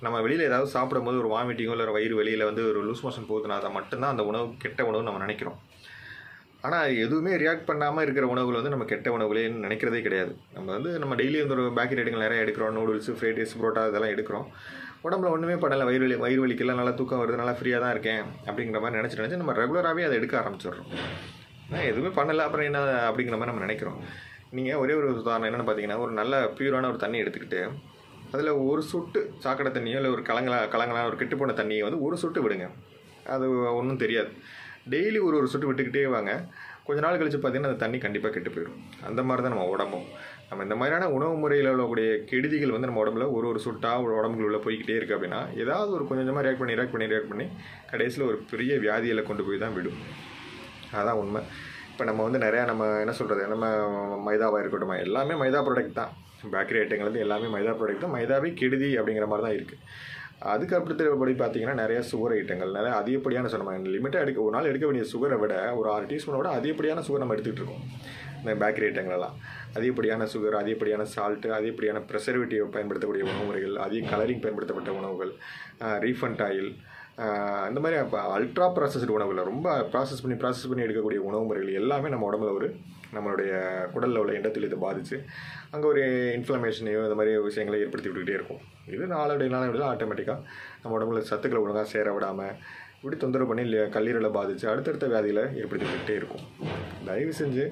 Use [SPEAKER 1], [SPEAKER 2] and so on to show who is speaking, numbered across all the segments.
[SPEAKER 1] நம்ம வெளியில் ஏதாவது சாப்பிடும்போது ஒரு வாமிட்டிங்கோ இல்லை வயிறு வெளியில் வந்து ஒரு லூஸ் மோஷன் போகுதுன்னா அதை மட்டும்தான் அந்த உணவு கெட்ட உணவு நம்ம நினைக்கிறோம். ஆனால் எதுவுமே ரியாக்ட் பண்ணாமல் இருக்கிற உணவுகள் வந்து நம்ம கெட்ட உணவுகளேன்னு நினைக்கிறதே கிடையாது. நம்ம டெய்லி வந்து ஒரு பேக்கரி ஐட்டங்கள் நிறைய எடுக்கிறோம். நூடுல்ஸ், ஃப்ரைட் ரைஸ், புரோட்டா இதெல்லாம் எடுக்கிறோம். உடம்புல ஒன்றுமே பண்ணலை, வயிறு வலிக்கெல்லாம் நல்லா தூக்கம் வருது, நல்லா ஃப்ரீயாக தான் இருக்கேன் அப்படிங்கிற மாதிரி நினச்சி நம்ம ரெகுலராகவே அதை எடுக்க ஆரம்பிச்சிடுறோம். ஆனால் எதுவுமே பண்ணலை அப்புறம் என்ன அப்படிங்கிற மாதிரி நம்ம நினைக்கிறோம். நீங்கள் ஒரே ஒரு உதாரணம் என்னென்னு பார்த்தீங்கன்னா, ஒரு நல்ல பியூரான ஒரு தண்ணி எடுத்துக்கிட்டு அதில் ஒரு சொட்டு சாக்கடை தண்ணியோ இல்லை ஒரு கலங்களான ஒரு கெட்டுப்போன தண்ணியை வந்து ஒரு சொட்டு விடுங்க. அது ஒன்றும் தெரியாது. டெய்லி ஒரு சொட்டு விட்டுக்கிட்டே வாங்க. கொஞ்ச நாள் கழித்து பார்த்தீங்கன்னா அந்த தண்ணி கண்டிப்பாக கெட்டு போயிடும். அந்த மாதிரி தான் நம்ம உடம்பும். நம்ம இந்த மாதிரியான உணவு முறையில் உள்ளக்கூடிய கெடுதிகள் வந்து நம்ம உடம்புல ஒரு சொட்டாக உடம்புக்குள்ள உள்ள போய்கிட்டே இருக்குது அப்படின்னா, ஏதாவது ஒரு கொஞ்சம் கொஞ்சமாக ரியாக்ட் பண்ணி கடைசியில் ஒரு பெரிய வியாதியில் கொண்டு போய் தான் விடும். அதுதான் உண்மை. இப்போ நம்ம வந்து நிறையா நம்ம என்ன சொல்கிறது, நம்ம மைதாவாக இருக்கட்டும், எல்லாமே மைதா ப்ராடக்ட் தான். பேக்கரி ஐட்டங்கள் வந்து எல்லாமே மைதா ப்ராடக்ட் தான். மைதாவே கெடுதி அப்படிங்கிற மாதிரி தான் இருக்குது. அதுக்கு அடுத்தபடி பார்த்தீங்கன்னா நிறையா சுகர் ஐட்டங்கள், நிறையா அதிகப்படியான நம்ம லிமிட்டாக ஒரு நாள் எடுக்க வேண்டிய சுகரை விட ஒரு 6 டீஸ்பூனை விட அதிகப்படியான சுகர் நம்ம எடுத்துகிட்டு இருக்கோம். இந்த பேக்கரி ஐட்டங்களெல்லாம் அதிகப்படியான சுகர், அதிகப்படியான சால்ட்டு, அதிகப்படியான ப்ரெசர்வேட்டிவ் பயன்படுத்தக்கூடிய உணவுமுறைகள், அதிக கலரிங் பயன்படுத்தப்பட்ட உணவுகள், ரீஃபண்ட் ஆயில், இந்த மாதிரி அல்ட்ரா ப்ராசஸ்டு உணவுகள், ரொம்ப ப்ராசஸ் பண்ணி எடுக்கக்கூடிய உணவு முறைகள் எல்லாமே நம்ம உடம்புல நம்மளுடைய குடலில் உள்ள எண்டத்தில் பாதித்து அங்கே ஒரு இன்ஃப்ளமேஷனையோ இந்த மாதிரி விஷயங்களை ஏற்படுத்தி விட்டுக்கிட்டே இருக்கும். இது நாளடைவில் ஆட்டோமேட்டிக்காக நம்ம உடம்புல சத்துக்களை ஒழுங்காக சேர விடாமல் இப்படி தொந்தரவு பண்ணி கல்லீரலை பாதித்து அடுத்தடுத்த வியாதியில் ஏற்படுத்தி விட்டுக்கிட்டே இருக்கும். தயவு செஞ்சு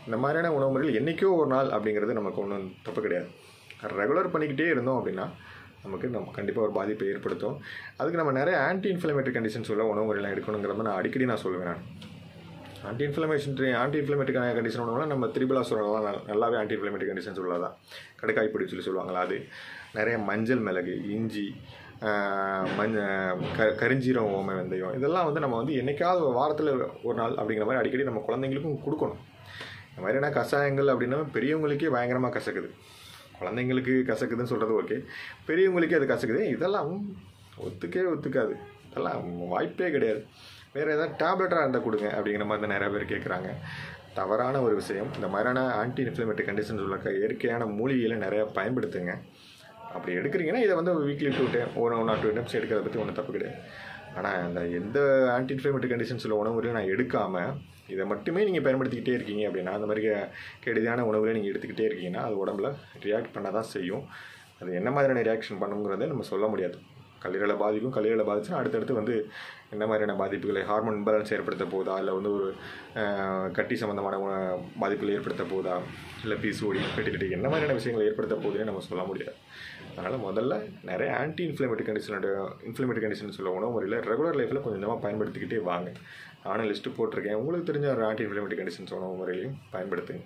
[SPEAKER 1] இந்த மாதிரியான உணவு முறைகள் என்றைக்கோ ஒரு நாள் அப்படிங்கிறது நமக்கு ஒன்றும் தப்பு கிடையாது. ரெகுலர் பண்ணிக்கிட்டே இருந்தோம் அப்படின்னா நம்ம கண்டிப்பாக ஒரு பாதிப்பை ஏற்படுத்தும். அதுக்கு நம்ம நிறைய ஆன்டி இன்ஃப்ளமேட்டரி கண்டிஷன்ஸ் உள்ள உணவு முறையெல்லாம் எடுக்கணுங்கிறத நான் அடிக்கடி சொல்லுவேன். ஆன்டி இன்ஃப்ளமேட்டரி கண்டிஷன் உணவுலாம் நம்ம திரிபலாசுரம்லாம் நல்லாவே ஆன்டி இன்ஃப்ளமேட்டரி கண்டிஷன்ஸ் உள்ளதான். கடுக்காய்ப்பொடி சொல்லுவாங்களா, அது நிறைய மஞ்சள் மிளகு, இஞ்சி, கரிஞ்சீரகம், ஓம வெந்தயம், இதெல்லாம் வந்து நம்ம வந்து என்றைக்காவது வாரத்தில் ஒரு நாள் அப்படிங்கிற மாதிரி அடிக்கடி நம்ம குழந்தைங்களுக்கும் கொடுக்கணும். இந்த மாதிரியான கஷாயங்கள் அப்படின்னா பெரியவங்களுக்கே பயங்கரமாக கசக்குது. குழந்தைங்களுக்கு கசக்குதுன்னு சொல்கிறது ஓகே, பெரியவங்களுக்கே அது கசக்குது. இதெல்லாம் ஒத்துக்காது. இதெல்லாம் வாய்ப்பே கிடையாது. வேறு ஏதாவது டேப்லெட்டாக இருந்தால் கொடுங்க அப்படிங்கிற மாதிரி தான் நிறைய பேர் கேட்குறாங்க. தவறான ஒரு விஷயம். இந்த மாதிரியான ஆன்டி இன்ஃப்ளமேட்டரி கண்டிஷன்ஸ் உள்ள இயற்கையான மூலிகைகளை நிறையா பயன்படுத்துங்க. அப்படி எடுக்கிறீங்கன்னா இதை வந்து வீக்லி 2 டைம் 1 or 2 டைம்ஸ் எடுக்கிறத பற்றி ஒன்றும் தப்பு கிடையாது. ஆனால் அந்த எந்த ஆன்டி இன்ஃப்ளமேட்டரி கண்டிஷன்ஸ் உள்ள உணவுகளையும் நான் எடுக்காமல் இதை மட்டுமே நீங்கள் பயன்படுத்திக்கிட்டே இருக்கீங்க அப்படின்னா, அந்த மாதிரி கெடுதியான உணவுகளை நீங்கள் எடுத்துக்கிட்டே இருக்கீங்கன்னா அது உடம்புல ரியாக்ட் பண்ண தான் செய்யும். அது என்ன மாதிரியான ரியாக்ஷன் பண்ணுங்கிறத நம்ம சொல்ல முடியாது. கல்லீரலை பாதிச்சுன்னா அடுத்தடுத்து வந்து என்ன மாதிரியான பாதிப்புகளை, ஹார்மோன் இம்பேலன்ஸ் ஏற்படுத்த போதா, இல்லை வந்து ஒரு கட்டி சம்மந்தமான பாதிப்புகளை ஏற்படுத்த போதா, இல்லை பிசிஓடி, ஃபெர்டிலிட்டி, என்ன மாதிரியான விஷயங்களை ஏற்படுத்த போகுதுன்னு நம்ம சொல்ல முடியாது. அதனால் முதல்ல நிறைய ஆன்டி இன்ஃப்ளமேட்டரி கண்டிஷன் சொல்ல உணவு முறையில் ரெகுலர் லைஃப்பில் கொஞ்சம் கொஞ்சமாக பயன்படுத்திக்கிட்டே வாங்க. நானும் லிஸ்ட்டு போட்டிருக்கேன். உங்களுக்கு தெரிஞ்ச ஒரு ஆன்டி இன்ஃப்ளமேட்டரி கண்டிஷன்ஸ் உணவு முறையிலையும் பயன்படுத்துங்க.